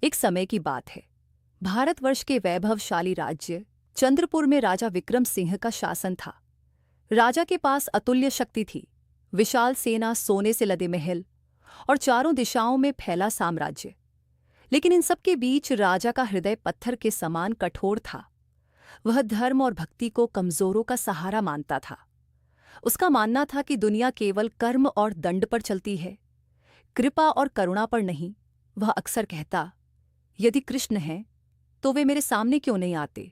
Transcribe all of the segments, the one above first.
एक समय की बात है। भारतवर्ष के वैभवशाली राज्य चंद्रपुर में राजा विक्रम सिंह का शासन था। राजा के पास अतुल्य शक्ति थी, विशाल सेना, सोने से लदे महल और चारों दिशाओं में फैला साम्राज्य। लेकिन इन सब के बीच राजा का हृदय पत्थर के समान कठोर था। वह धर्म और भक्ति को कमजोरों का सहारा मानता था। उसका मानना था कि दुनिया केवल कर्म और दंड पर चलती है, कृपा और करुणा पर नहीं। वह अक्सर कहता, यदि कृष्ण हैं तो वे मेरे सामने क्यों नहीं आते?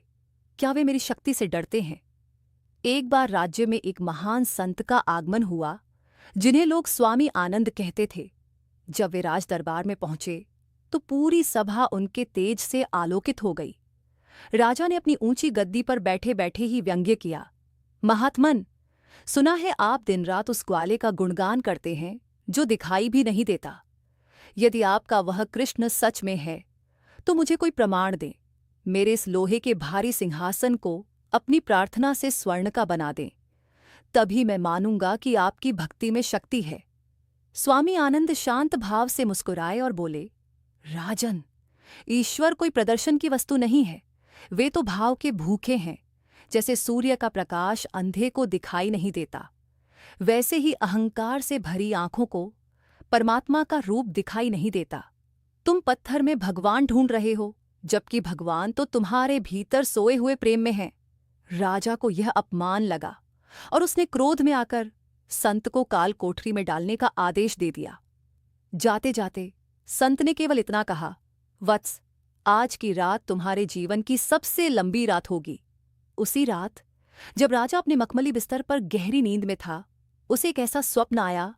क्या वे मेरी शक्ति से डरते हैं? एक बार राज्य में एक महान संत का आगमन हुआ, जिन्हें लोग स्वामी आनंद कहते थे। जब वे राज दरबार में पहुंचे तो पूरी सभा उनके तेज से आलोकित हो गई। राजा ने अपनी ऊंची गद्दी पर बैठे बैठे ही व्यंग्य किया, महात्मन, सुना है आप दिन रात उस ग्वाले का गुणगान करते हैं जो दिखाई भी नहीं देता। यदि आपका वह कृष्ण सच में है तो मुझे कोई प्रमाण दें। मेरे इस लोहे के भारी सिंहासन को अपनी प्रार्थना से स्वर्ण का बना दें, तभी मैं मानूंगा कि आपकी भक्ति में शक्ति है। स्वामी आनंद शांत भाव से मुस्कुराए और बोले, राजन, ईश्वर कोई प्रदर्शन की वस्तु नहीं है। वे तो भाव के भूखे हैं। जैसे सूर्य का प्रकाश अंधे को दिखाई नहीं देता, वैसे ही अहंकार से भरी आंखों को परमात्मा का रूप दिखाई नहीं देता। तुम पत्थर में भगवान ढूंढ रहे हो, जबकि भगवान तो तुम्हारे भीतर सोए हुए प्रेम में है। राजा को यह अपमान लगा और उसने क्रोध में आकर संत को काल कोठरी में डालने का आदेश दे दिया। जाते जाते संत ने केवल इतना कहा, वत्स, आज की रात तुम्हारे जीवन की सबसे लंबी रात होगी। उसी रात जब राजा अपने मखमली बिस्तर पर गहरी नींद में था, उसे एक ऐसा स्वप्न आया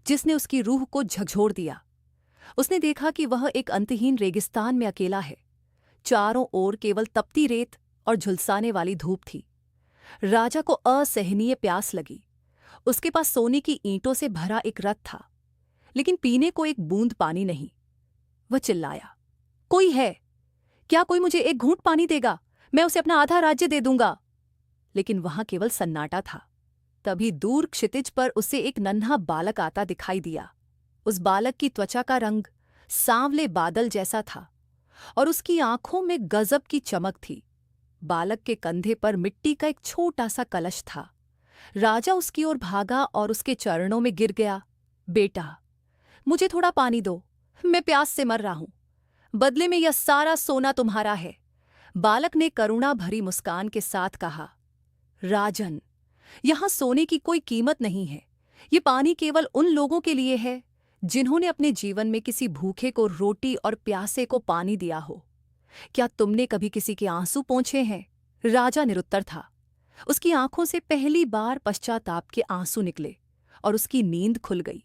जिसने उसकी रूह को झकझोर दिया। उसने देखा कि वह एक अंतहीन रेगिस्तान में अकेला है। चारों ओर केवल तपती रेत और झुलसाने वाली धूप थी। राजा को असहनीय प्यास लगी। उसके पास सोने की ईंटों से भरा एक रथ था, लेकिन पीने को एक बूंद पानी नहीं। वह चिल्लाया, कोई है क्या? कोई मुझे एक घूंट पानी देगा? मैं उसे अपना आधा राज्य दे दूंगा। लेकिन वहां केवल सन्नाटा था। तभी दूर क्षितिज पर उसे एक नन्हा बालक आता दिखाई दिया। उस बालक की त्वचा का रंग सांवले बादल जैसा था और उसकी आंखों में गजब की चमक थी। बालक के कंधे पर मिट्टी का एक छोटा सा कलश था। राजा उसकी ओर भागा और उसके चरणों में गिर गया। बेटा, मुझे थोड़ा पानी दो, मैं प्यास से मर रहा हूं। बदले में यह सारा सोना तुम्हारा है। बालक ने करुणा भरी मुस्कान के साथ कहा, राजन, यहां सोने की कोई कीमत नहीं है। ये पानी केवल उन लोगों के लिए है जिन्होंने अपने जीवन में किसी भूखे को रोटी और प्यासे को पानी दिया हो। क्या तुमने कभी किसी के आंसू पोंछे हैं? राजा निरुत्तर था। उसकी आंखों से पहली बार पश्चाताप के आंसू निकले और उसकी नींद खुल गई।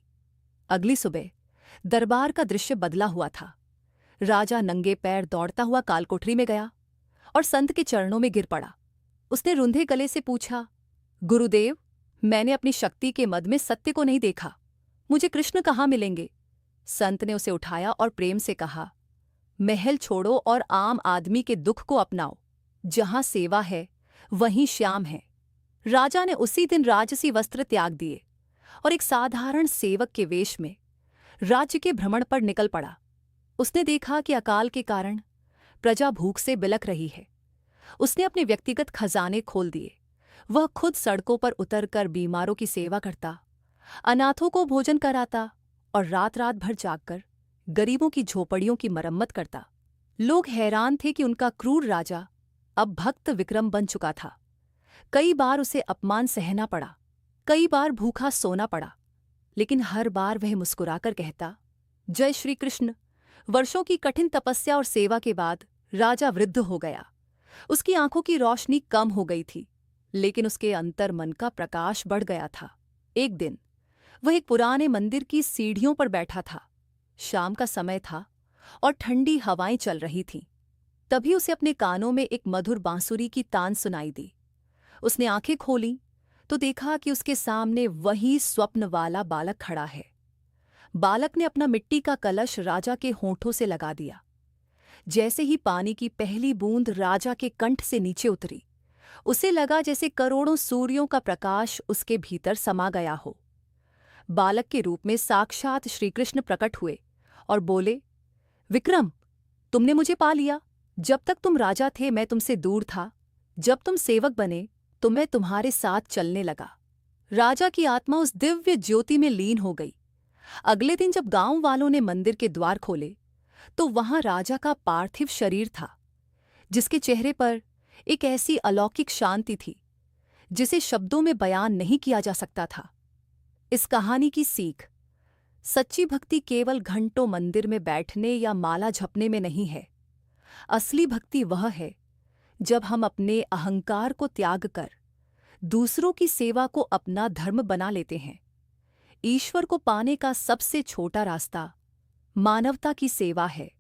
अगली सुबह दरबार का दृश्य बदला हुआ था। राजा नंगे पैर दौड़ता हुआ कालकोठरी में गया और संत के चरणों में गिर पड़ा। उसने रुंधे गले से पूछा, गुरुदेव, मैंने अपनी शक्ति के मद में सत्य को नहीं देखा। मुझे कृष्ण कहाँ मिलेंगे? संत ने उसे उठाया और प्रेम से कहा, महल छोड़ो और आम आदमी के दुख को अपनाओ। जहां सेवा है वहीं श्याम है। राजा ने उसी दिन राजसी वस्त्र त्याग दिए और एक साधारण सेवक के वेश में राज्य के भ्रमण पर निकल पड़ा। उसने देखा कि अकाल के कारण प्रजा भूख से बिलख रही है। उसने अपने व्यक्तिगत खजाने खोल दिए। वह खुद सड़कों पर उतरकर बीमारों की सेवा करता, अनाथों को भोजन कराता और रात रात भर जागकर गरीबों की झोपड़ियों की मरम्मत करता। लोग हैरान थे कि उनका क्रूर राजा अब भक्त विक्रम बन चुका था। कई बार उसे अपमान सहना पड़ा, कई बार भूखा सोना पड़ा, लेकिन हर बार वह मुस्कुराकर कहता, जय श्री कृष्ण। वर्षों की कठिन तपस्या और सेवा के बाद राजा वृद्ध हो गया। उसकी आंखों की रोशनी कम हो गई थी, लेकिन उसके अंतर मन का प्रकाश बढ़ गया था। एक दिन वह एक पुराने मंदिर की सीढ़ियों पर बैठा था। शाम का समय था और ठंडी हवाएं चल रही थीं। तभी उसे अपने कानों में एक मधुर बांसुरी की तान सुनाई दी। उसने आंखें खोलीं तो देखा कि उसके सामने वही स्वप्न वाला बालक खड़ा है। बालक ने अपना मिट्टी का कलश राजा के होंठों से लगा दिया। जैसे ही पानी की पहली बूंद राजा के कंठ से नीचे उतरी, उसे लगा जैसे करोड़ों सूर्यों का प्रकाश उसके भीतर समा गया हो। बालक के रूप में साक्षात श्रीकृष्ण प्रकट हुए और बोले, विक्रम, तुमने मुझे पा लिया। जब तक तुम राजा थे मैं तुमसे दूर था, जब तुम सेवक बने तो मैं तुम्हारे साथ चलने लगा। राजा की आत्मा उस दिव्य ज्योति में लीन हो गई। अगले दिन जब गांव वालों ने मंदिर के द्वार खोले तो वहां राजा का पार्थिव शरीर था, जिसके चेहरे पर एक ऐसी अलौकिक शांति थी जिसे शब्दों में बयान नहीं किया जा सकता था। इस कहानी की सीख: सच्ची भक्ति केवल घंटों मंदिर में बैठने या माला जपने में नहीं है। असली भक्ति वह है जब हम अपने अहंकार को त्याग कर दूसरों की सेवा को अपना धर्म बना लेते हैं। ईश्वर को पाने का सबसे छोटा रास्ता मानवता की सेवा है।